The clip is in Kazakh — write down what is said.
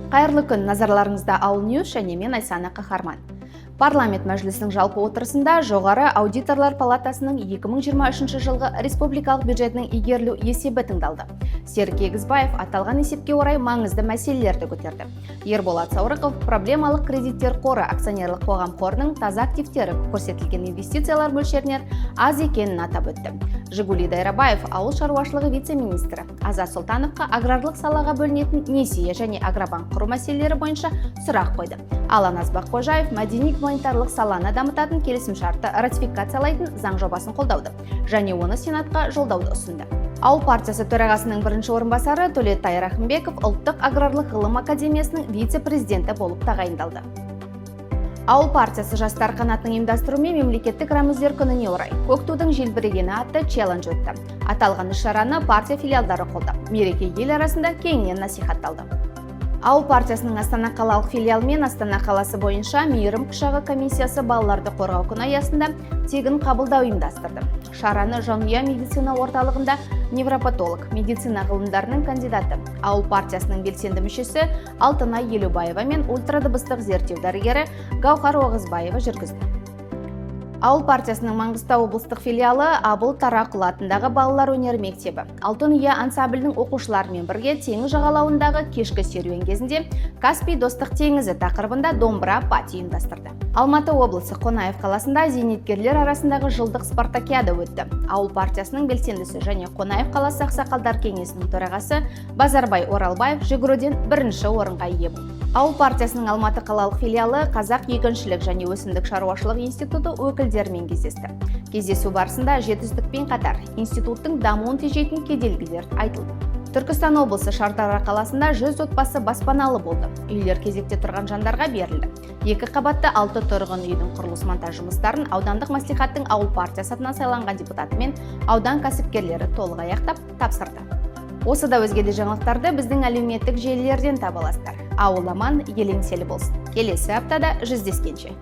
Қайырлы күн, назарларыңызда Ауыл Ньюс және мен Айсана Қахарман. Парламент мәжілісінің жалпы отырысында жоғары аудиторлар палатасының 2023 жылғы республикалық бюджетінің игерілу есебі тыңдалды. Серік Егізбаев аталған есепке орай маңызды мәселелерді көтерді. Ерболат Саурықов проблемалық кредиттер қоры акционерлік қоғам қорының таза активтері көрсетілген инвестициялар мөлшерінен аз екенін атап өтті. Жигули Дайрабаев ауыл шаруашылығы вице-министрі Азат Сұлтановқа аграрлық салаға бөлінетін несие және агробанк құру мәселелері бойынша сұрақ қойды. Ал Аназбақ Қожаев мәдени-гуманитарлық саланы дамытатын келісімшартты ратификациялайтын заң жобасын қолдауды және оны Сенатқа жолдауды ұсынды. Ауыл партиясы төрағасының бірінші орынбасары Төлеутай Рахымбеков ұлттық аграрлық ғылым академиясының вице-президенті болып тағайындалды. Ауыл партиясы жастар қанатының ұйымдастыруымен мемлекеттік рәміздер күніне орай көк тудың желбірегені атты челлендж өтті. Аталған іс-шараны партия филиалдары қолдап, мереке ел арасында кеңінен насихатталды. Ауыл партиясының Астана қалалық филиалы мен Астана қаласы бойынша мейірім құшағы комиссиясы балаларды қорғау күні аясында тегін қабылдау ұйымдастырды. Шараны жанұя медицина орталығында невропатолог, медицина ғылымдарының кандидаты, ауыл партиясының белсенді мүшесі Алтынай Елубаева мен ультрадыбыстық зерттеу дәрігері Гаухар Оғызбаева жүргізді. Ауыл партиясының Маңғыстау облыстық филиалы Абыл Тарақұл атындағы балалар өнер мектебі Алтын ұя ансамблінің оқушыларымен бірге теңіз жағалауындағы кешкі серуен кезінде Каспий достық теңізі тақырыбында домбыра пати ұйымдастырды. Алматы облысы Қонаев қаласында зейнеткерлер арасындағы жылдық спартакиада өтті. Ауыл партиясының белсендісі және Қонаев қаласы ақсақалдар кеңесінің төрағасы Базарбай Оралбаев жүгіруден бірінші орынға ие болды. Ауыл партиясының Алматы қалалық филиалы Қазақ егіншілік және өсімдік шаруашылық институты өкілдерімен кездесті. Кездесу барысында жетістікпен қатар институттың дамуын тежейтін кедергілер айтылды. Түркістан облысы Шардара қаласында 100 отбасы баспаналы болды. Үйлер кезекте тұрған жандарға берілді. 2 қабатты 6 тұрғын үйдің құрылыс монтаж жұмыстарын аудандық мәслихаттың ауыл партиясы атынан сайланған депутаты мен аудан кәсіпкерлері толық аяқтап тапсырды. Осы да өзге де жаңалықтарды біздің әлеуметтік желілерден таба аласыздар. Ауыл аман, ел еңселі болсын. Келесі аптада жүздескенше.